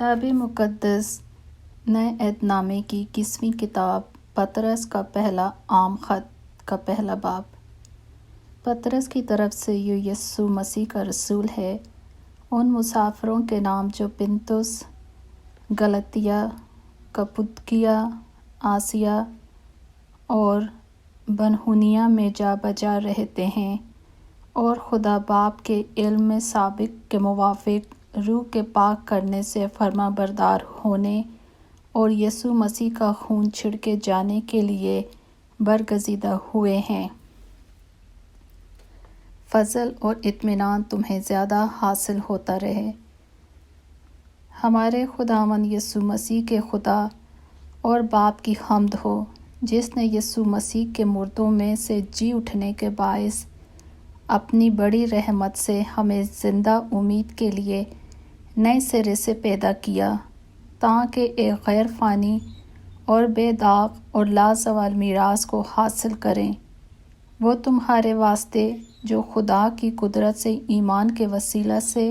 کتاب مقدس نئے عہد نامے کی 21ویں کتاب پطرس کا پہلا عام خط کا پہلا باب۔ پطرس کی طرف سے یسوع مسیح کا رسول ہے، ان مسافروں کے نام جو پنطس، گلاطیہ، کپودکیہ، آسیہ اور بنحونیہ میں جا بجا رہتے ہیں، اور خدا باپ کے علم سابق کے موافق روح کے پاک کرنے سے فرما بردار ہونے اور یسوع مسیح کا خون چھڑکے جانے کے لیے برگزیدہ ہوئے ہیں۔ فضل اور اطمینان تمہیں زیادہ حاصل ہوتا رہے۔ ہمارے خداوند یسوع مسیح کے خدا اور باپ کی حمد ہو، جس نے یسوع مسیح کے مردوں میں سے جی اٹھنے کے باعث اپنی بڑی رحمت سے ہمیں زندہ امید کے لیے نئے سرے سے پیدا کیا، تاکہ ایک غیر فانی اور بے داغ اور لازوال میراث کو حاصل کریں۔ وہ تمہارے واسطے جو خدا کی قدرت سے ایمان کے وسیلہ سے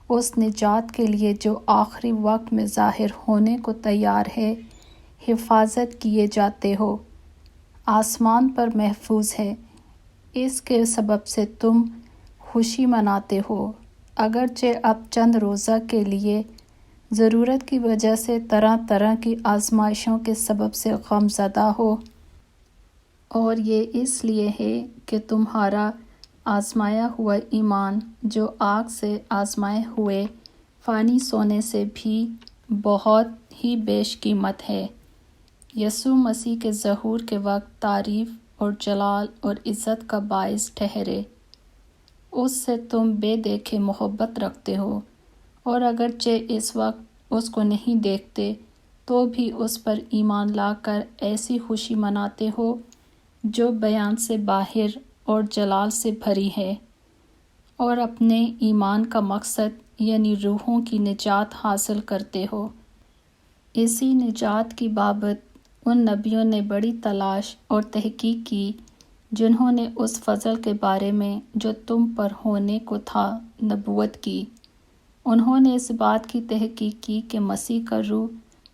اس نجات کے لیے جو آخری وقت میں ظاہر ہونے کو تیار ہے حفاظت کیے جاتے ہو، آسمان پر محفوظ ہے۔ اس کے سبب سے تم خوشی مناتے ہو، اگرچہ اب چند روزہ کے لیے ضرورت کی وجہ سے طرح طرح کی آزمائشوں کے سبب سے غم زدہ ہو، اور یہ اس لیے ہے کہ تمہارا آزمایا ہوا ایمان جو آگ سے آزمائے ہوئے فانی سونے سے بھی بہت ہی بیش قیمت ہے، یسوع مسیح کے ظہور کے وقت تعریف اور جلال اور عزت کا باعث ٹھہرے۔ اس سے تم بے دیکھے محبت رکھتے ہو، اور اگرچہ اس وقت اس کو نہیں دیکھتے تو بھی اس پر ایمان لا کر ایسی خوشی مناتے ہو جو بیان سے باہر اور جلال سے بھری ہے، اور اپنے ایمان کا مقصد یعنی روحوں کی نجات حاصل کرتے ہو۔ اسی نجات کی بابت ان نبیوں نے بڑی تلاش اور تحقیق کی جنہوں نے اس فضل کے بارے میں جو تم پر ہونے کو تھا نبوت کی۔ انہوں نے اس بات کی تحقیق کی کہ مسیح کا روح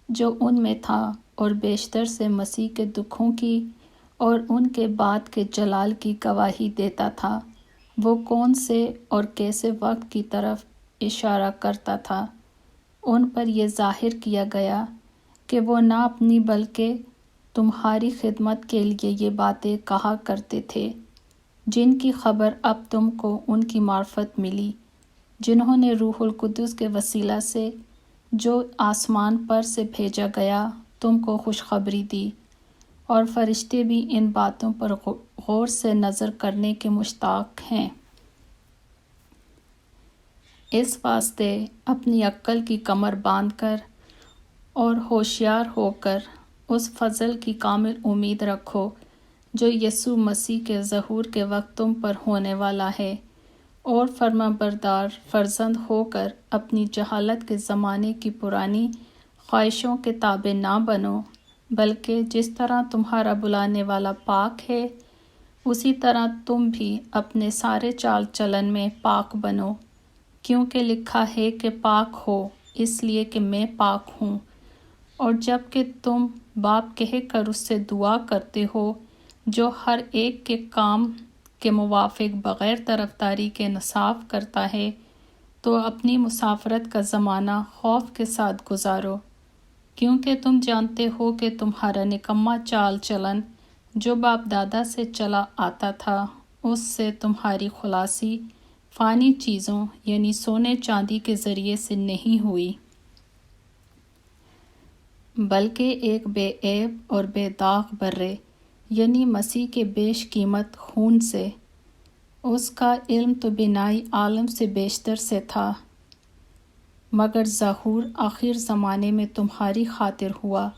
جو ان میں تھا اور بیشتر سے مسیح کے دکھوں کی اور ان کے بعد کے جلال کی گواہی دیتا تھا، وہ کون سے اور کیسے وقت کی طرف اشارہ کرتا تھا۔ ان پر یہ ظاہر کیا گیا کہ وہ نہ اپنی بلکہ تمہاری خدمت کے لیے یہ باتیں کہا کرتے تھے، جن کی خبر اب تم کو ان کی معرفت ملی، جنہوں نے روح القدس کے وسیلہ سے جو آسمان پر سے بھیجا گیا تم کو خوشخبری دی، اور فرشتے بھی ان باتوں پر غور سے نظر کرنے کے مشتاق ہیں۔ اس واسطے اپنی عقل کی کمر باندھ کر اور ہوشیار ہو کر اس فضل کی کامل امید رکھو جو یسوع مسیح کے ظہور کے وقت تم پر ہونے والا ہے، اور فرما بردار فرزند ہو کر اپنی جہالت کے زمانے کی پرانی خواہشوں کے تابع نہ بنو، بلکہ جس طرح تمہارا بلانے والا پاک ہے اسی طرح تم بھی اپنے سارے چال چلن میں پاک بنو، کیونکہ لکھا ہے کہ پاک ہو اس لیے کہ میں پاک ہوں۔ اور جب کہ تم باپ کہہ کر اس سے دعا کرتے ہو جو ہر ایک کے کام کے موافق بغیر طرفداری کے انصاف کرتا ہے، تو اپنی مسافرت کا زمانہ خوف کے ساتھ گزارو، کیونکہ تم جانتے ہو کہ تمہارا نکما چال چلن جو باپ دادا سے چلا آتا تھا اس سے تمہاری خلاصی فانی چیزوں یعنی سونے چاندی کے ذریعے سے نہیں ہوئی، بلکہ ایک بے عیب اور بے داغ برے یعنی مسیح کے بیش قیمت خون سے۔ اس کا علم تو بنائی عالم سے بیشتر سے تھا، مگر ظہور آخر زمانے میں تمہاری خاطر ہوا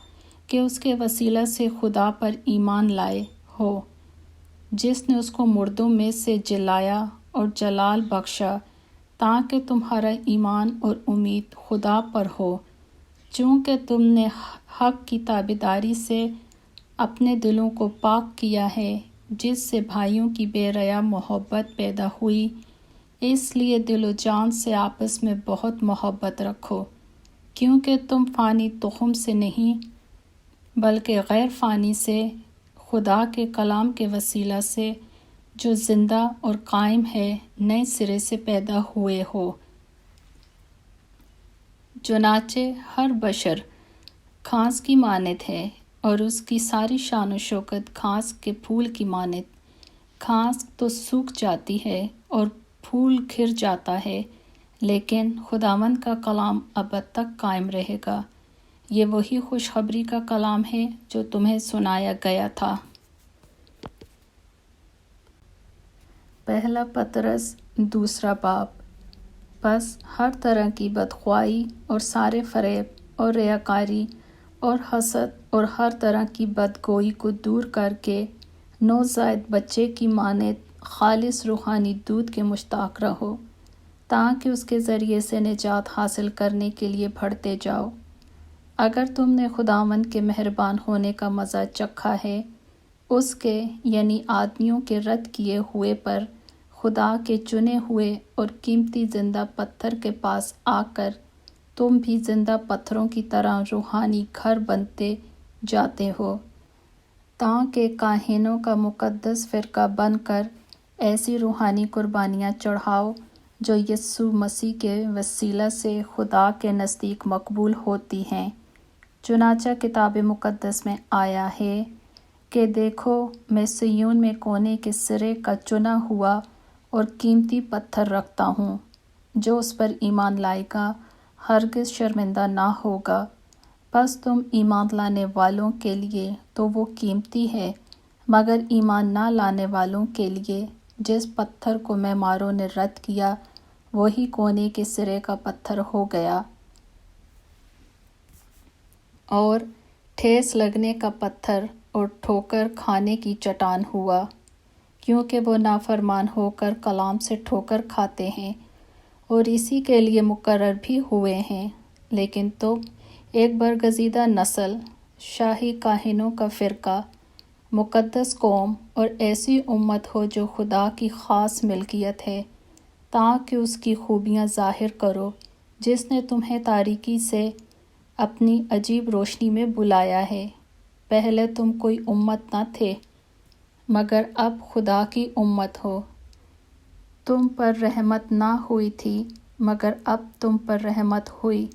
کہ اس کے وسیلہ سے خدا پر ایمان لائے ہو، جس نے اس کو مردوں میں سے جلایا اور جلال بخشا، تاکہ تمہارا ایمان اور امید خدا پر ہو، چونکہ تم نے حق کی تابعداری سے اپنے دلوں کو پاک کیا ہے، جس سے بھائیوں کی بے ریا محبت پیدا ہوئی۔ اس لیے دل و جان سے آپس میں بہت محبت رکھو، کیونکہ تم فانی تخم سے نہیں بلکہ غیر فانی سے خدا کے کلام کے وسیلہ سے جو زندہ اور قائم ہے نئے سرے سے پیدا ہوئے ہو۔ چنانچہ ہر بشر گھاس کی مانند ہے اور اس کی ساری شان و شوکت گھاس کے پھول کی مانند۔ گھاس تو سوکھ جاتی ہے اور پھول کھر جاتا ہے، لیکن خداوند کا کلام ابد تک قائم رہے گا۔ یہ وہی خوشخبری کا کلام ہے جو تمہیں سنایا گیا تھا۔ پہلا پطرس دوسرا باب۔ بس ہر طرح کی بدخواہی اور سارے فریب اور ریاکاری اور حسد اور ہر طرح کی بدگوئی کو دور کر کے نوزائیدہ بچے کی مانند خالص روحانی دودھ کے مشتاق رہو، تاکہ اس کے ذریعے سے نجات حاصل کرنے کے لیے بڑھتے جاؤ۔ اگر تم نے خداوند کے مہربان ہونے کا مزہ چکھا ہے، اس کے یعنی آدمیوں کے رد کیے ہوئے پر خدا کے چنے ہوئے اور قیمتی زندہ پتھر کے پاس آ کر تم بھی زندہ پتھروں کی طرح روحانی گھر بنتے جاتے ہو، تاکہ کاہنوں کا مقدس فرقہ بن کر ایسی روحانی قربانیاں چڑھاؤ جو یسوع مسیح کے وسیلہ سے خدا کے نزدیک مقبول ہوتی ہیں۔ چنانچہ کتاب مقدس میں آیا ہے کہ دیکھو، میں صیون میں کونے کے سرے کا چنا ہوا اور قیمتی پتھر رکھتا ہوں، جو اس پر ایمان لائے گا ہرگز شرمندہ نہ ہوگا۔ بس تم ایمان لانے والوں کے لیے تو وہ قیمتی ہے، مگر ایمان نہ لانے والوں کے لیے جس پتھر کو معماروں نے رد کیا وہی کونے کے سرے کا پتھر ہو گیا اور ٹھیس لگنے کا پتھر اور ٹھوکر کھانے کی چٹان ہوا، کیونکہ وہ نافرمان ہو کر کلام سے ٹھوکر کھاتے ہیں اور اسی کے لیے مقرر بھی ہوئے ہیں۔ لیکن تم ایک برگزیدہ نسل، شاہی کاہنوں کا فرقہ، مقدس قوم اور ایسی امت ہو جو خدا کی خاص ملکیت ہے، تاکہ اس کی خوبیاں ظاہر کرو جس نے تمہیں تاریکی سے اپنی عجیب روشنی میں بلایا ہے۔ پہلے تم کوئی امت نہ تھے، مگر اب خدا کی امت ہو۔ تم پر رحمت نہ ہوئی تھی، مگر اب تم پر رحمت ہوئی۔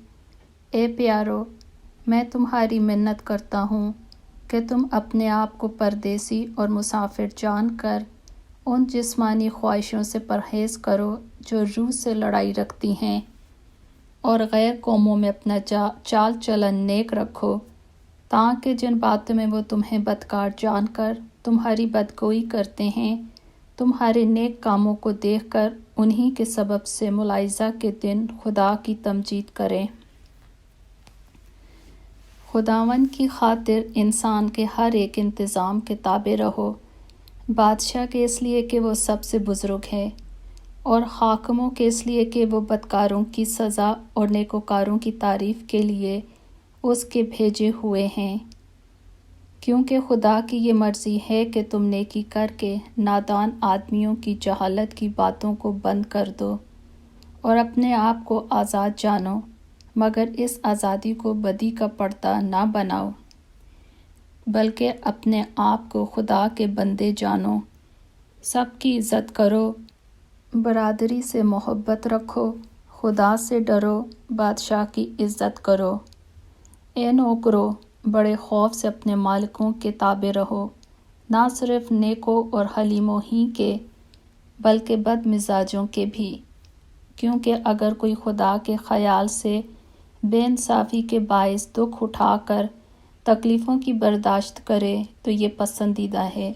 اے پیارو، میں تمہاری منت کرتا ہوں کہ تم اپنے آپ کو پردیسی اور مسافر جان کر ان جسمانی خواہشوں سے پرہیز کرو جو روح سے لڑائی رکھتی ہیں، اور غیر قوموں میں اپنا چال چلن نیک رکھو، تاکہ جن باتوں میں وہ تمہیں بدکار جان کر تمہاری بدگوئی کرتے ہیں، تمہارے نیک کاموں کو دیکھ کر انہی کے سبب سے ملاحظہ کے دن خدا کی تمجید کریں۔ خداوند کی خاطر انسان کے ہر ایک انتظام کے تابع رہو، بادشاہ کے اس لیے کہ وہ سب سے بزرگ ہے، اور حاکموں کے اس لیے کہ وہ بدکاروں کی سزا اور نیکوکاروں کی تعریف کے لیے اس کے بھیجے ہوئے ہیں، کیونکہ خدا کی یہ مرضی ہے کہ تم نیکی کر کے نادان آدمیوں کی جہالت کی باتوں کو بند کر دو اور اپنے آپ کو آزاد جانو، مگر اس آزادی کو بدی کا پردہ نہ بناؤ، بلکہ اپنے آپ کو خدا کے بندے جانو۔ سب کی عزت کرو، برادری سے محبت رکھو، خدا سے ڈرو، بادشاہ کی عزت کرو۔ اے نوکرو، بڑے خوف سے اپنے مالکوں کے تابع رہو، نہ صرف نیکوں اور حلیموں ہی کے بلکہ بد مزاجوں کے بھی، کیونکہ اگر کوئی خدا کے خیال سے بے انصافی کے باعث دکھ اٹھا کر تکلیفوں کی برداشت کرے تو یہ پسندیدہ ہے،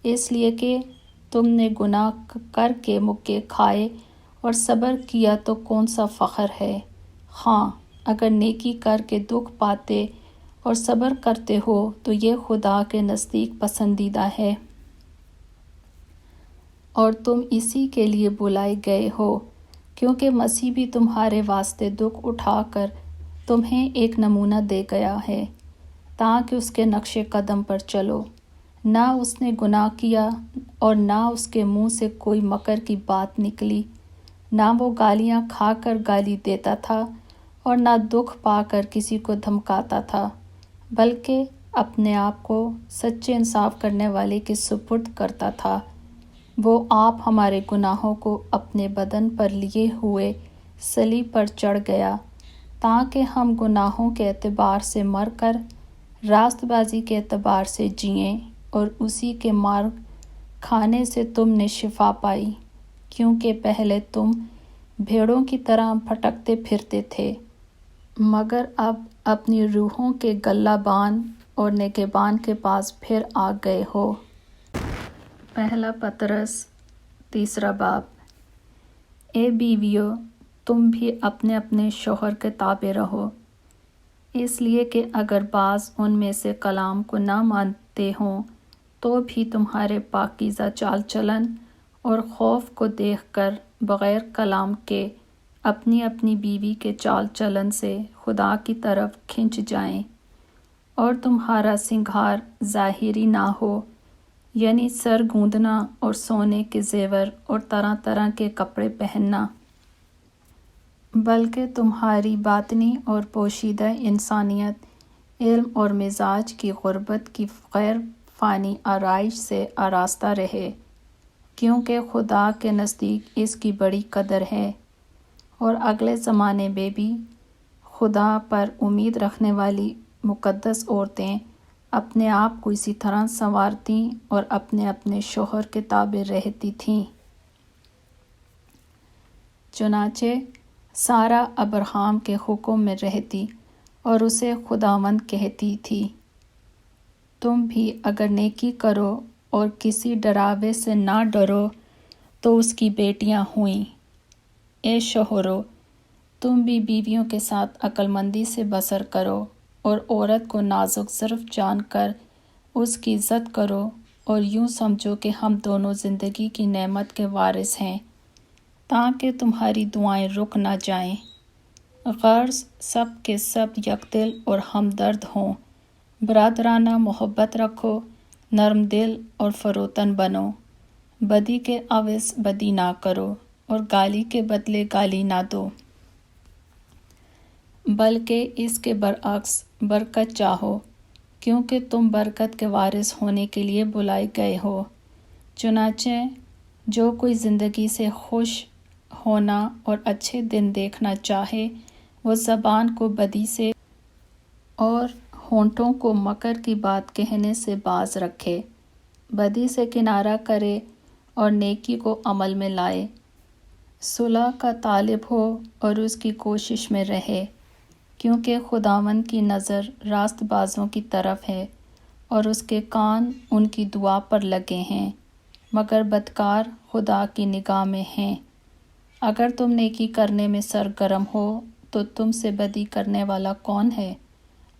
اس لیے کہ تم نے گناہ کر کے مکے کھائے اور صبر کیا تو کون سا فخر ہے۔ ہاں، اگر نیکی کر کے دکھ پاتے اور صبر کرتے ہو تو یہ خدا کے نزدیک پسندیدہ ہے، اور تم اسی کے لیے بلائے گئے ہو، کیونکہ مسیح بھی تمہارے واسطے دکھ اٹھا کر تمہیں ایک نمونہ دے گیا ہے، تاکہ اس کے نقش قدم پر چلو۔ نہ اس نے گناہ کیا اور نہ اس کے منہ سے کوئی مکر کی بات نکلی، نہ وہ گالیاں کھا کر گالی دیتا تھا اور نہ دکھ پا کر کسی کو دھمکاتا تھا، بلکہ اپنے آپ کو سچے انصاف کرنے والے کے سپرد کرتا تھا۔ وہ آپ ہمارے گناہوں کو اپنے بدن پر لیے ہوئے صلیب پر چڑھ گیا تاکہ ہم گناہوں کے اعتبار سے مر کر راست بازی کے اعتبار سے جئیں، اور اسی کے مار کھانے سے تم نے شفا پائی، کیونکہ پہلے تم بھیڑوں کی طرح بھٹکتے پھرتے تھے، مگر اب اپنی روحوں کے گلہ بان اور نگہبان کے پاس پھر آ گئے ہو۔ پہلا پطرس 3 باب۔ اے بیویوں، تم بھی اپنے اپنے شوہر کے تابع رہو، اس لیے کہ اگر بعض ان میں سے کلام کو نہ مانتے ہوں تو بھی تمہارے پاکیزہ چال چلن اور خوف کو دیکھ کر بغیر کلام کے اپنی اپنی بیوی کے چال چلن سے خدا کی طرف کھنچ جائیں، اور تمہارا سنگھار ظاہری نہ ہو، یعنی سر گوندنا اور سونے کے زیور اور طرح طرح کے کپڑے پہننا، بلکہ تمہاری باطنی اور پوشیدہ انسانیت علم اور مزاج کی غربت کی غیر فانی آرائش سے آراستہ رہے، کیونکہ خدا کے نزدیک اس کی بڑی قدر ہے۔ اور اگلے زمانے میں بھی خدا پر امید رکھنے والی مقدس عورتیں اپنے آپ کو اسی طرح سنوارتیں اور اپنے اپنے شوہر کے تابع رہتی تھیں۔ چنانچہ سارہ ابراہیم کے حکم میں رہتی اور اسے خداوند کہتی تھی، تم بھی اگر نیکی کرو اور کسی ڈراوے سے نہ ڈرو تو اس کی بیٹیاں ہوئیں۔ اے شوہرو، تم بھی بیویوں کے ساتھ عقل مندی سے بسر کرو، اور عورت کو نازک ظرف جان کر اس کی عزت کرو، اور یوں سمجھو کہ ہم دونوں زندگی کی نعمت کے وارث ہیں، تاکہ تمہاری دعائیں رک نہ جائیں۔ غرض سب کے سب یکدل اور ہمدرد ہوں، برادرانہ محبت رکھو، نرم دل اور فروتن بنو، بدی کے عوض بدی نہ کرو، اور گالی کے بدلے گالی نہ دو، بلکہ اس کے برعکس برکت چاہو، کیونکہ تم برکت کے وارث ہونے کے لیے بلائے گئے ہو۔ چنانچہ جو کوئی زندگی سے خوش ہونا اور اچھے دن دیکھنا چاہے، وہ زبان کو بدی سے اور ہونٹوں کو مکر کی بات کہنے سے باز رکھے، بدی سے کنارہ کرے اور نیکی کو عمل میں لائے، صلح کا طالب ہو اور اس کی کوشش میں رہے، کیونکہ خداوند کی نظر راست بازوں کی طرف ہے اور اس کے کان ان کی دعا پر لگے ہیں، مگر بدکار خدا کی نگاہ میں ہیں۔ اگر تم نیکی کرنے میں سرگرم ہو تو تم سے بدی کرنے والا کون ہے؟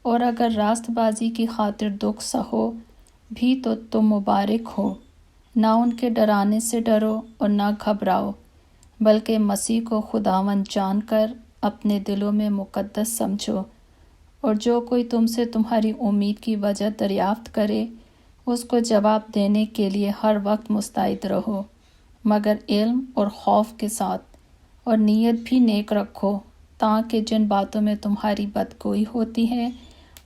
اور اگر راست بازی کی خاطر دکھ سہو بھی تو تم مبارک ہو، نہ ان کے ڈرانے سے ڈرو اور نہ گھبراؤ، بلکہ مسیح کو خداوند جان کر اپنے دلوں میں مقدس سمجھو، اور جو کوئی تم سے تمہاری امید کی وجہ دریافت کرے اس کو جواب دینے کے لیے ہر وقت مستعد رہو، مگر علم اور خوف کے ساتھ، اور نیت بھی نیک رکھو، تاکہ جن باتوں میں تمہاری بدگوئی ہوتی ہے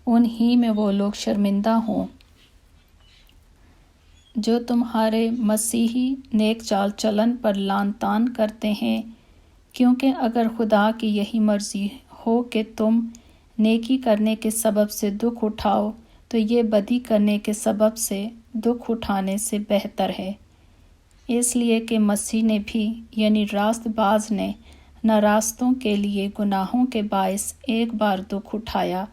ان ہی میں وہ لوگ شرمندہ ہوں جو تمہارے مسیحی نیک چال چلن پر لعن طعن کرتے ہیں، کیونکہ اگر خدا کی یہی مرضی ہو کہ تم نیکی کرنے کے سبب سے دکھ اٹھاؤ تو یہ بدی کرنے کے سبب سے دکھ اٹھانے سے بہتر ہے، اس لیے کہ مسیح نے بھی یعنی راست باز نے ناراستوں کے لیے گناہوں کے باعث ایک بار دکھ اٹھایا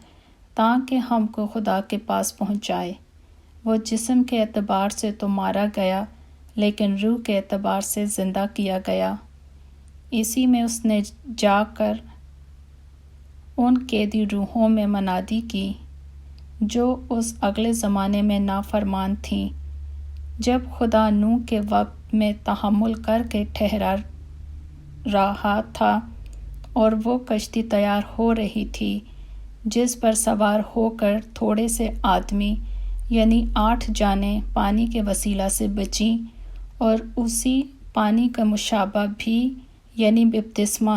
تاکہ ہم کو خدا کے پاس پہنچائے۔ وہ جسم کے اعتبار سے تو مارا گیا لیکن روح کے اعتبار سے زندہ کیا گیا، اسی میں اس نے جا کر ان قیدی روحوں میں منادی کی جو اس اگلے زمانے میں نافرمان تھیں، جب خدا نوح کے وقت میں تحمل کر کے ٹھہرا رہا تھا اور وہ کشتی تیار ہو رہی تھی جس پر سوار ہو کر تھوڑے سے آدمی یعنی 8 جانیں پانی کے وسیلہ سے بچیں، اور اسی پانی کا مشابہ بھی یعنی بپتسمہ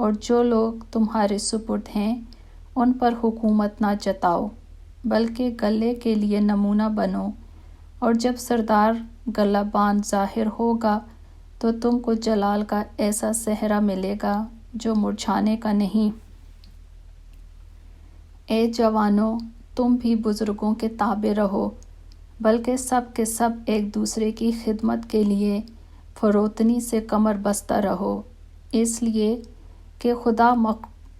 اور جو لوگ تمہارے سپرد ہیں ان پر حکومت نہ جتاؤ، بلکہ گلے کے لیے نمونہ بنو، اور جب سردار غلبان ظاہر ہوگا تو تم کو جلال کا ایسا صحرا ملے گا جو مرجھانے کا نہیں۔ اے جوانوں، تم بھی بزرگوں کے تابع رہو، بلکہ سب کے سب ایک دوسرے کی خدمت کے لیے فروتنی سے کمر بستہ رہو، اس لیے کہ خدا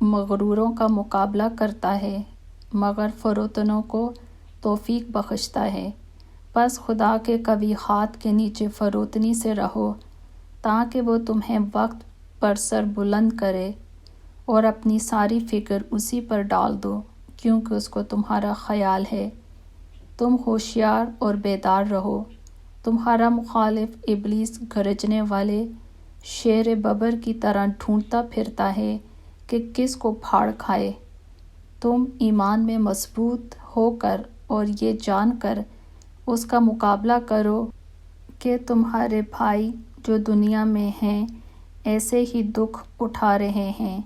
مغروروں کا مقابلہ کرتا ہے مگر فروتنوں کو توفیق بخشتا ہے۔ پس خدا کے قوی ہاتھ کے نیچے فروتنی سے رہو تاکہ وہ تمہیں وقت پر سر بلند کرے، اور اپنی ساری فکر اسی پر ڈال دو کیونکہ اس کو تمہارا خیال ہے۔ تم ہوشیار اور بیدار رہو، تمہارا مخالف ابلیس گرجنے والے شیر ببر کی طرح ڈھونڈتا پھرتا ہے کہ کس کو پھاڑ کھائے۔ تم ایمان میں مضبوط ہو کر اور یہ جان کر اس کا مقابلہ کرو کہ تمہارے بھائی جو دنیا میں ہیں ایسے ہی دکھ اٹھا رہے ہیں۔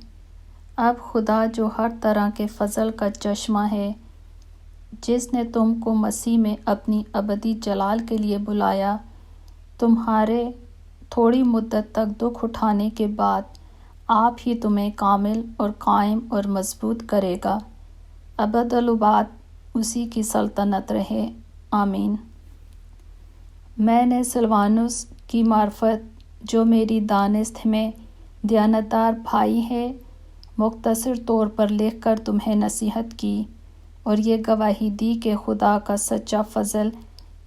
اب خدا جو ہر طرح کے فضل کا چشمہ ہے، جس نے تم کو مسیح میں اپنی ابدی جلال کے لیے بلایا، تمہارے تھوڑی مدت تک دکھ اٹھانے کے بعد آپ ہی تمہیں کامل اور قائم اور مضبوط کرے گا۔ ابدالآباد اسی کی سلطنت رہے، آمین۔ میں نے سلوانس کی معرفت، جو میری دانست میں دیانتدار بھائی ہے، مختصر طور پر لکھ کر تمہیں نصیحت کی، اور یہ گواہی دی کہ خدا کا سچا فضل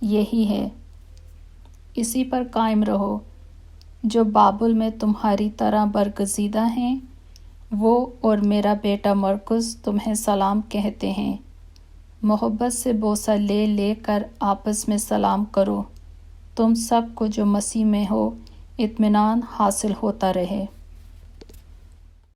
یہی ہے۔ اسی پر قائم رہو۔ جو بابل میں تمہاری طرح برگزیدہ ہیں، وہ اور میرا بیٹا مرکز تمہیں سلام کہتے ہیں۔ محبت سے بوسہ لے لے کر آپس میں سلام کرو۔ تم سب کو جو مسیح میں ہو اطمینان حاصل ہوتا رہے۔